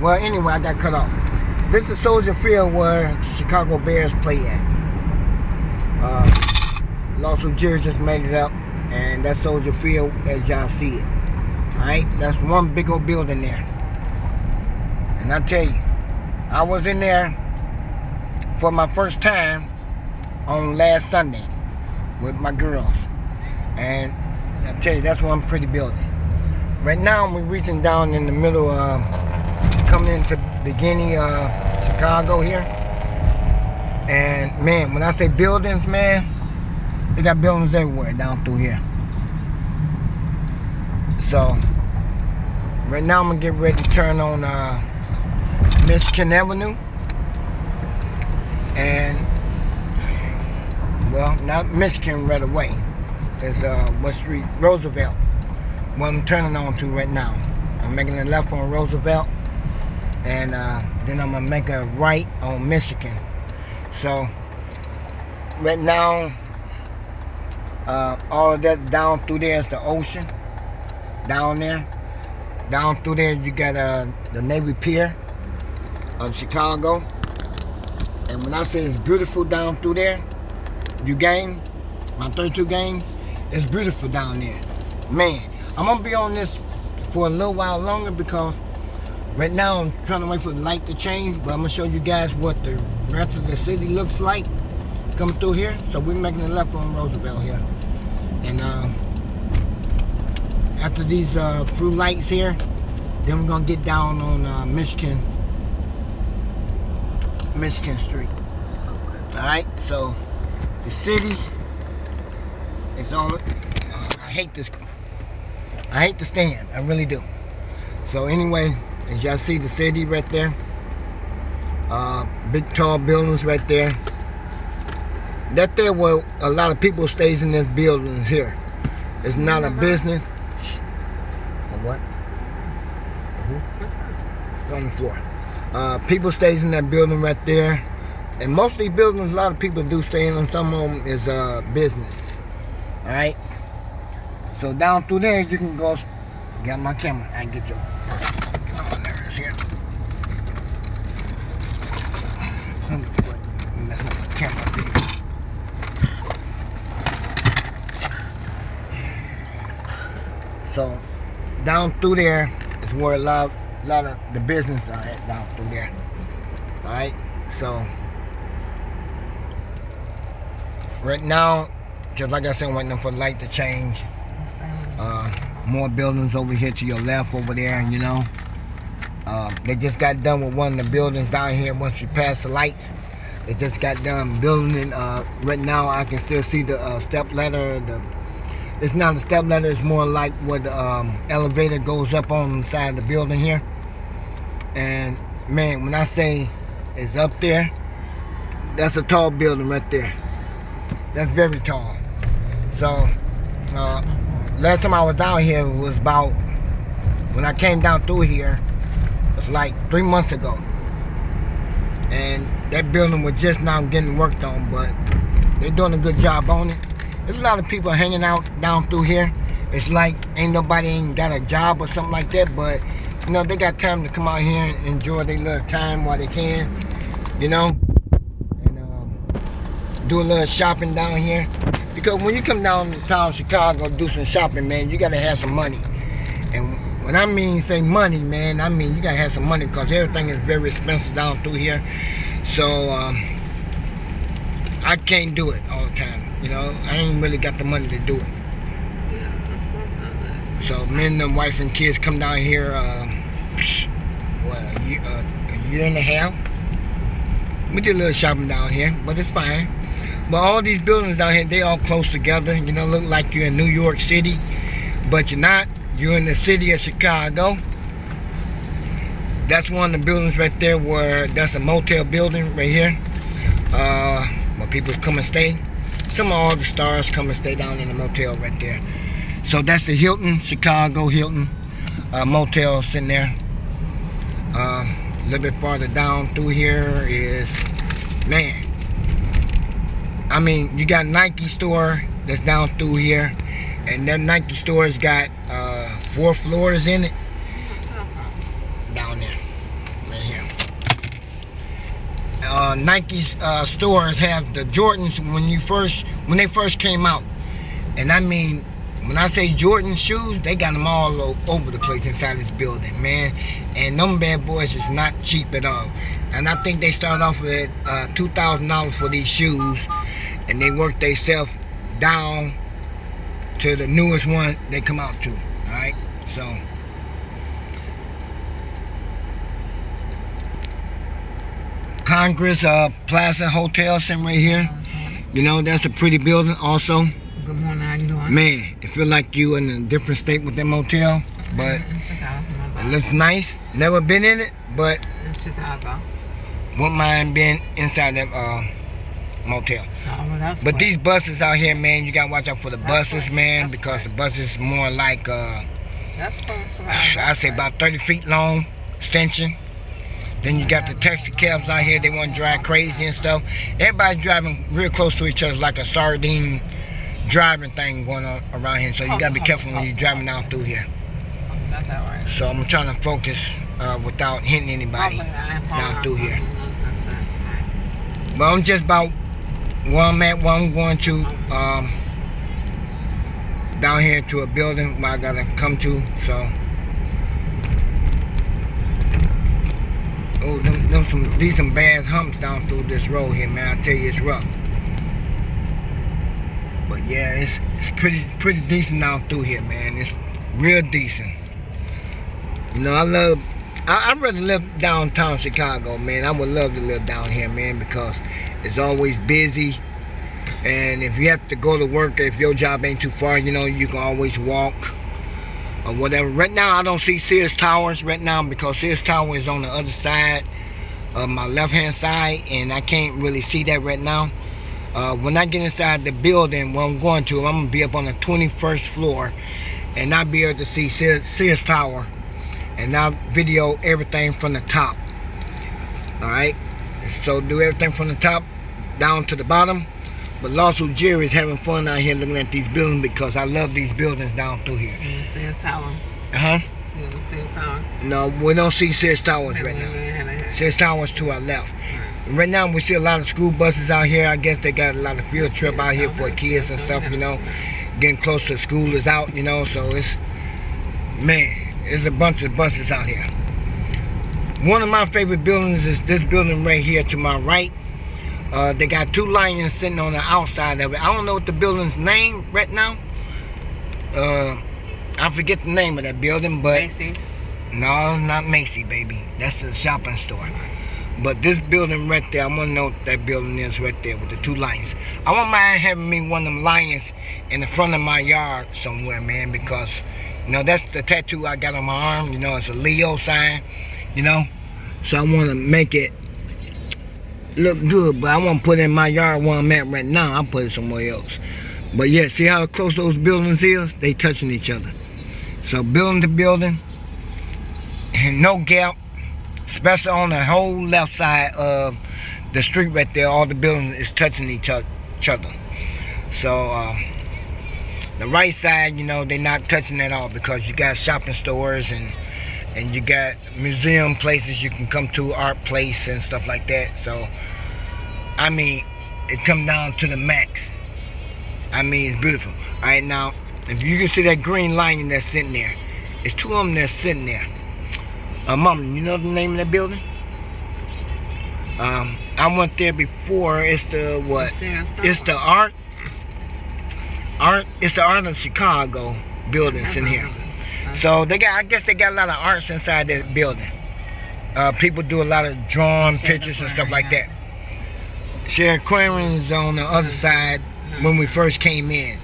Well, anyway, I got cut off. This is Soldier Field where the Chicago Bears play at. Lawsuit Jerry just made it up, and that's Soldier Field as y'all see it. Alright, that's one big old building there. And I tell you, I was in there for my first time on last Sunday with my girls. And I tell you, that's one pretty building. Right now, we're reaching down in the middle of coming into beginning of Chicago here. And man, when I say buildings, man, they got buildings everywhere down through here. So right now I'm gonna get ready to turn on Michigan Avenue. And well, not Michigan right away. There's West Street, Roosevelt. What I'm turning on to right now. I'm making a left on Roosevelt, and then I'm gonna make a right on Michigan. So right now, all of that down through there is the ocean. Down there, down through there, you got the Navy Pier of Chicago. And when I say it's beautiful down through there, you game, my 32 games, it's beautiful down there. Man, I'm gonna be on this for a little while longer because right now I'm trying to wait for the light to change, but I'm gonna show you guys what the rest of the city looks like coming through here. So we're making a left on Roosevelt here. And after these few lights here, then we're gonna get down on Michigan Street. Alright, so the city is on. I hate this. I hate the stand. I really do. So anyway, as y'all see the city right there, big tall buildings right there. That there where a lot of people stays in this building here. It's not a business. A what? Who? On the floor. People stays in that building right there. And most of these buildings, a lot of people do stay in them. Some of them is business. Alright? So down through there, you can go. Got my camera. I get your. Get on there. It's here. Mess with the camera there. So down through there is where a lot of the business are at down through there. Alright, so right now, just like I said, I'm waiting for the light to change. More buildings over here to your left over there, you know. They just got done with one of the buildings down here once you pass the lights. They just got done building. Right now I can still see the step ladder. It's not a step ladder, it's more like where the elevator goes up on the side of the building here. And man, when I say it's up there, that's a tall building right there. That's very tall. So last time I was down here was about, when I came down through here, it was like 3 months ago. And that building was just now getting worked on, but they're doing a good job on it. There's a lot of people hanging out down through here. It's like nobody ain't got a job or something like that, but you know, they got time to come out here and enjoy their little time while they can, you know, and do a little shopping down here. Because when you come down to town Chicago do some shopping, man, you gotta have some money. And when I mean say money, man, I mean you gotta have some money because everything is very expensive down through here. So I can't do it all the time. You know, I ain't really got the money to do it. So me and the wife and kids come down here, a year and a half. We did a little shopping down here, but it's fine. But all these buildings down here, they all close together. You know, look like you're in New York City, but you're not. You're in the city of Chicago. That's one of the buildings right there where that's a motel building right here, where people come and stay. Some of all the stars come and stay down in the motel right there. So that's the Hilton, Chicago Hilton motel sitting there. A little bit farther down through here is, man, I mean, you got Nike store that's down through here. And that Nike store has got 4 floors in it. Down there. Nike stores have the Jordans when they first came out. And I mean, when I say Jordan shoes, they got them all over the place inside this building, man. And them bad boys is not cheap at all. And I think they start off at $2,000 for these shoes, and they work themselves down to the newest one they come out to. All right, so Congress Plaza Hotel sitting right here. You know, that's a pretty building also. Good morning, how you doing? Man, it feel like you in a different state with that motel, but it looks nice. Never been in it, but In Chicago. wouldn't mind being inside that motel. But these buses out here, man, you gotta watch out for the buses, man, because the buses more like that's close. I say about 30 feet long extension. Then you got the taxi cabs out here, they want to drive crazy and stuff. Everybody's driving real close to each other like a sardine driving thing going on around here. So you gotta be careful when you're driving down through here. So I'm trying to focus without hitting anybody down through here. But I'm just about where I'm at, where I'm going to down here to a building where I gotta come to. So these some bad humps down through this road here, man. I tell you, it's rough. But yeah, it's pretty decent down through here, man. It's real decent. You know, I'd rather live downtown Chicago, man. I would love to live down here, man, because it's always busy. And if you have to go to work, if your job ain't too far, you know, you can always walk or whatever. Right now, I don't see Sears Towers right now because Sears Tower is on the other side of my left-hand side, and I can't really see that right now. When I get inside the building where I'm going to, I'm going to be up on the 21st floor, and I'll be able to see Sears Tower, and I'll video everything from the top. Alright, so do everything from the top down to the bottom. But Lawsuit Jerry is having fun out here looking at these buildings because I love these buildings down through here. Sears Tower. Huh? Sears Tower. No, we don't see Sears Towers right now. Sears Towers to our left. Right now we see a lot of school buses out here. I guess they got a lot of field trip out here for kids and stuff, you know. Getting close to school is out, you know, so it's a bunch of buses out here. One of my favorite buildings is this building right here to my right. They got two lions sitting on the outside of it. I don't know what the building's name right now. I forget the name of that building, but Macy's. No, not Macy, baby. That's the shopping store. But this building right there, I want to know what that building is right there with the two lions. I wouldn't mind having me one of them lions in the front of my yard somewhere, man, because, you know, that's the tattoo I got on my arm. You know, it's a Leo sign, you know. So I want to make it look good, but I want to put it in my yard where I'm at right now. I'll put it somewhere else. But yeah, see how close those buildings is? They touching each other. So building to building, and no gap. Especially on the whole left side of the street right there, all the buildings is touching each other. So the right side, you know, they're not touching at all because you got shopping stores and you got museum places you can come to, art place and stuff like that. So I mean, it come down to the max. I mean, it's beautiful. All right, now if you can see that green lion that's sitting there, it's two of them that's sitting there. Mama, you know the name of that building? I went there before. It's the what? It's the art. It's the Art of Chicago buildings in here. So they got, I guess they got a lot of arts inside that building. People do a lot of drawing pictures and stuff like that. Sheriff Aquarium's on the other side when we first came in.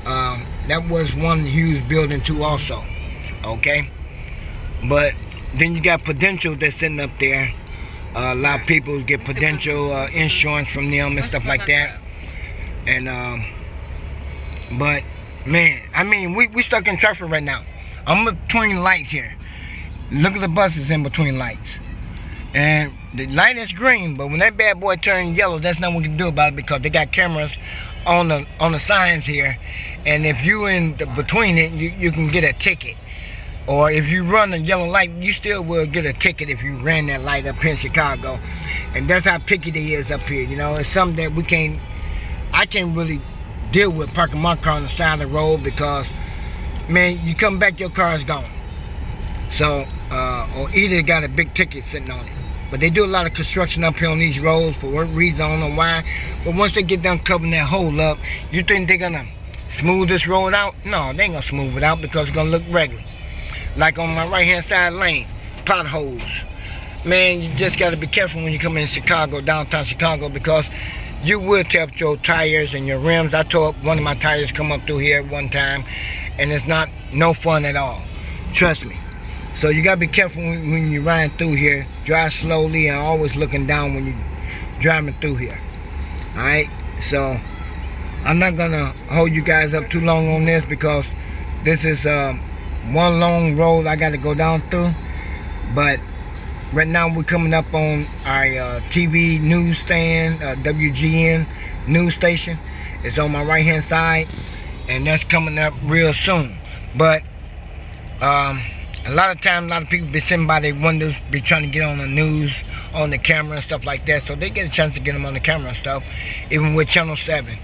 That was one huge building too also. Okay? But then you got Prudential that's sitting up there. A lot of people get Prudential insurance from them and stuff like that. And but man, I mean, we stuck in traffic right now. I'm between lights here. Look at the buses in between lights. And the light is green, but when that bad boy turns yellow, that's not what we can do about it because they got cameras on the signs here. And if you in between it, you can get a ticket. Or if you run a yellow light, you still will get a ticket if you ran that light up in Chicago. And that's how picky they is up here. You know, it's something that I can't really deal with parking my car on the side of the road because, man, you come back, your car is gone. So, or either got a big ticket sitting on it. But they do a lot of construction up here on these roads for what reason, I don't know why. But once they get done covering that hole up, you think they're gonna smooth this road out? No, they ain't gonna smooth it out because it's gonna look regular. Like on my right hand side lane, potholes. Man, you just gotta be careful when you come in Chicago, downtown Chicago, because you will tear up your tires and your rims. I tore up one of my tires come up through here one time, and it's no fun at all. Trust me. So you gotta be careful when you're riding through here. Drive slowly and always looking down when you're driving through here. Alright? So I'm not gonna hold you guys up too long on this because this is one long road I gotta go down through. But right now we're coming up on our TV newsstand, WGN news station. It's on my right hand side, and that's coming up real soon. But a lot of times, a lot of people be sitting by their windows, be trying to get on the news, on the camera and stuff like that. So they get a chance to get them on the camera and stuff, even with Channel 7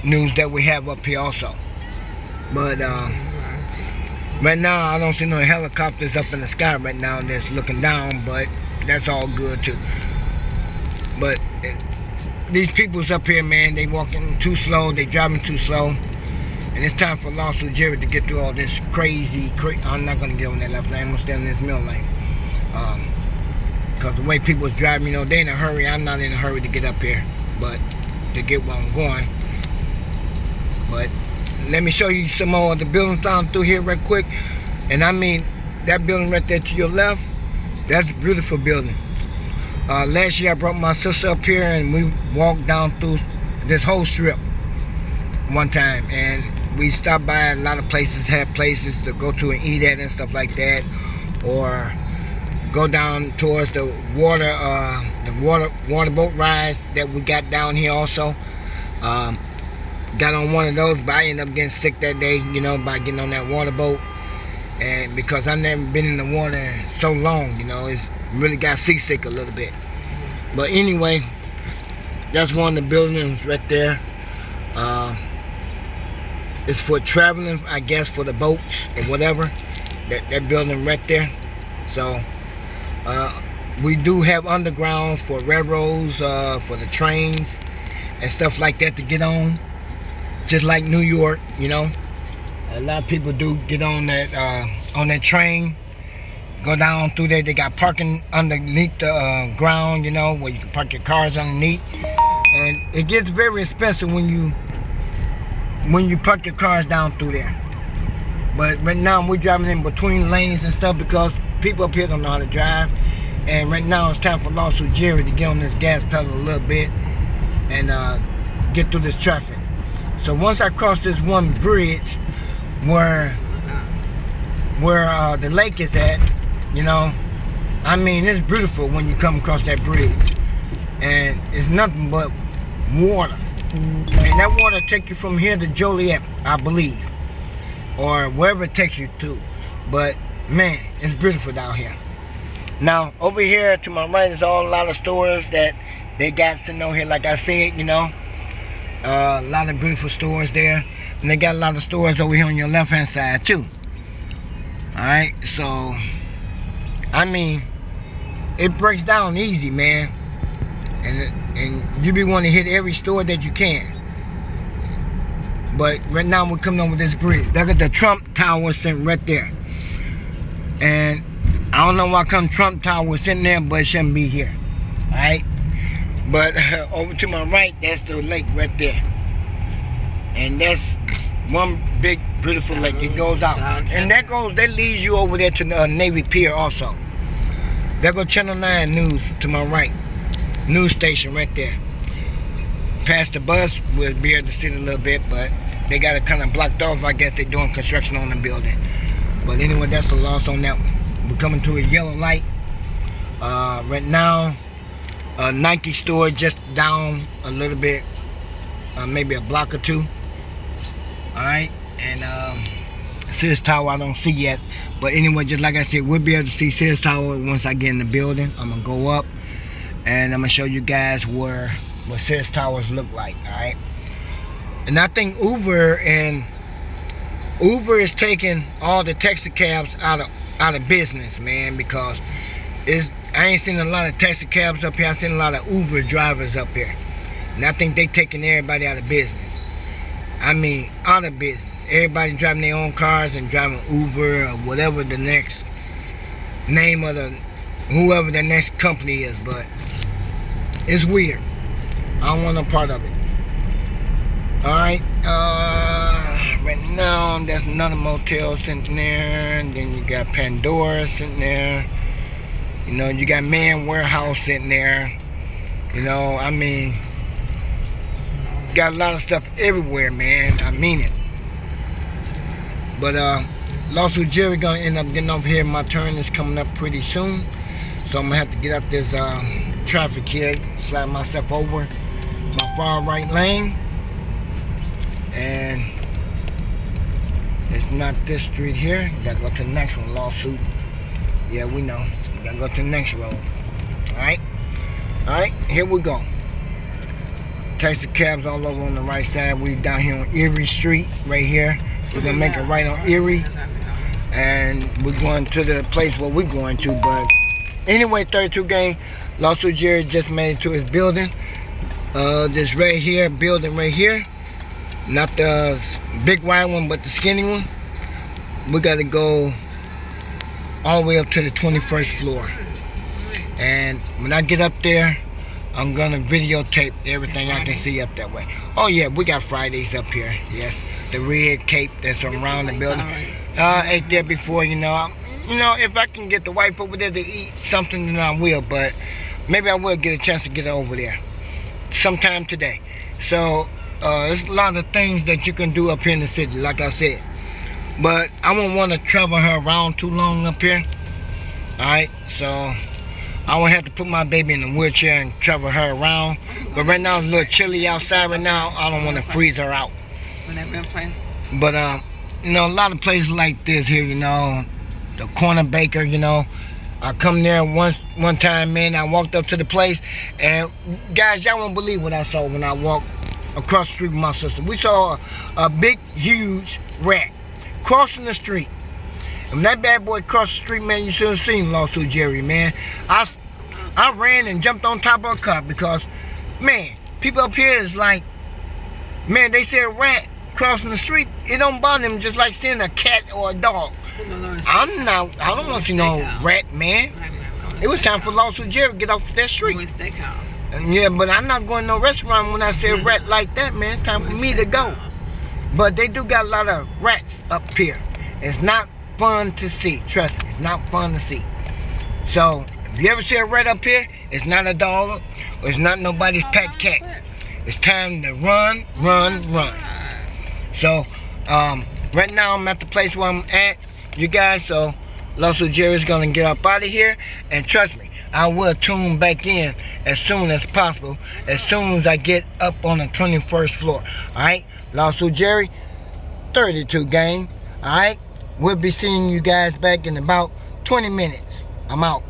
news that we have up here also. But right now, I don't see no helicopters up in the sky right now that's looking down, but that's all good too. But these people's up here, man, they walking too slow, they driving too slow. And it's time for Lawsuit Jerry to get through all this crazy. I'm not going to get on that left lane. I'm going to stay in this middle lane. Because the way people's driving, you know, they in a hurry. I'm not in a hurry to get up here. But to get where I'm going. But let me show you some more of the buildings down through here right quick. And I mean, that building right there to your left, that's a beautiful building. Last year I brought my sister up here and we walked down through this whole strip one time. And we stopped by a lot of places, had places to go to and eat at and stuff like that, or go down towards the water boat rides that we got down here also. Got on one of those, but I ended up getting sick that day, you know, by getting on that water boat, and because I've never been in the water so long, you know, it's really got seasick a little bit. But anyway, that's one of the buildings right there. It's for traveling, I guess, for the boats or whatever. That building right there. So we do have undergrounds for railroads, for the trains and stuff like that to get on. Just like New York, you know. A lot of people do get on that train, go down through there. They got parking underneath the ground, you know, where you can park your cars underneath. And it gets very expensive when you park your cars down through there. But right now we're driving in between lanes and stuff because people up here don't know how to drive. And right now it's time for Lawsuit Jerry to get on this gas pedal a little bit and get through this traffic. So once I cross this one bridge where the lake is at, you know, I mean, it's beautiful when you come across that bridge. And it's nothing but water. And that water take you from here to Joliet, I believe, or wherever it takes you to. But man, it's beautiful down here. Now over here to my right is a lot of stores that they got sitting over here, like I said, you know, a lot of beautiful stores there, and they got a lot of stores over here on your left hand side too. All right, so I mean, it breaks down easy, man. And you be wanting to hit every store that you can. But right now we're coming over this bridge. Look at the Trump Tower sitting right there. And I don't know why come Trump Tower was sitting there, but it shouldn't be here. Alright? But over to my right, that's the lake right there. And that's one big beautiful lake. It goes out. And that leads you over there to the Navy Pier also. There go Channel 9 News to my right. News station right there. Past the bus, we'll be able to see it a little bit, but they got it kind of blocked off. I guess they're doing construction on the building. But anyway, that's a loss on that one. We're coming to a yellow light. Right now, a Nike store just down a little bit, maybe a block or two. Alright, and Sears Tower I don't see yet. But anyway, just like I said, we'll be able to see Sears Tower once I get in the building. I'm going to go up. and I'm gonna show you guys what Sears Towers look like. All right. And I think Uber is taking all the taxi cabs out of business, man, because I ain't seen a lot of taxi cabs up here. I seen a lot of Uber drivers up here, and I think they taking everybody out of business. I mean, out of business. Everybody driving their own cars and driving Uber or whatever the next name of whoever the next company is, but it's weird. I don't want no part of it. Alright, right now there's another motel sitting there, and then you got Pandora sitting there. You know, you got Man Warehouse sitting there. You know, I mean, got a lot of stuff everywhere, man. I mean it. But Lawsuit Jerry gonna end up getting over here. My turn is coming up pretty soon, so I'm gonna have to get up this traffic here, slide myself over my far right lane, and it's not this street here. Gotta go to the next one. Lawsuit. Yeah, we know. We gotta go to the next road. All right, here we go. Taxi cabs all over on the right side. We down here on Erie Street, right here. We're gonna make it right on Erie, and we're going to the place where we're going to. But anyway, 32 gang, Lawsuit Jerry just made it to his building. This right here, building right here, not the big wide one, but the skinny one. We gotta go all the way up to the 21st floor, and when I get up there, I'm gonna videotape everything I can see up that way. Oh yeah, we got Fridays up here. Yes, the red cape that's around the building. Ate there before, you know. If I can get the wife over there to eat something, then I will. But maybe I will get a chance to get over there sometime today. So there's a lot of things that you can do up here in the city, like I said. But I won't want to travel her around too long up here. All right, so I won't have to put my baby in a wheelchair and travel her around. But right now it's a little chilly outside right now. I don't want to freeze her out. But a lot of places like this here, the Corner Baker, I come there one time, man. I walked up to the place, and guys, y'all won't believe what I saw when I walked across the street with my sister. We saw a big, huge rat crossing the street. And when that bad boy crossed the street, man, you should have seen Lawsuit Jerry, man. I ran and jumped on top of a car because, man, people up here is like, man, they see a rat crossing the street, it don't bother them just like seeing a cat or a dog. I don't want to see no rat, man. It was time for Lawsuit Jerry to get off that street. Yeah, but I'm not going to no restaurant when I see a rat like that, man. It's time for me to go. But they do got a lot of rats up here. It's not fun to see. Trust me, it's not fun to see. So, if you ever see a rat up here, it's not a dog, or it's not nobody's pet cat. It's time to run, run, run. So, right now I'm at the place where I'm at, you guys, so Lawsuit Jerry's gonna get up out of here, and trust me, I will tune back in as soon as possible, as soon as I get up on the 21st floor. Alright, Lawsuit Jerry, 32 gang. Alright, we'll be seeing you guys back in about 20 minutes. I'm out.